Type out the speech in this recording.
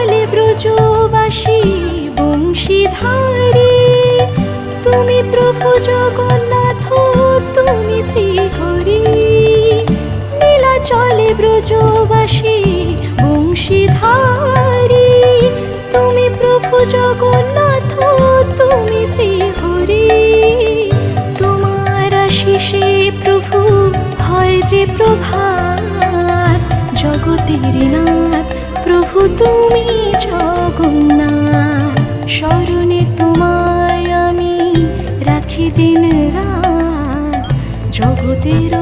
চলে ব্রজবাসী বংশীধারী, তুমি প্রভু জগন্নাথ, তুমি শ্রীহরি। নীলাচলে ব্রজবাসী বংশীধারী, তুমি প্রভু জগন্নাথ, তুমি শ্রীহরি। তোমার আশিসে প্রভু হয় যে প্রভাত, জগতের নাথ প্রভু তুমি জগন্নাথ। শরণে তোমায় আমি রাখি দিন রাত, জগতের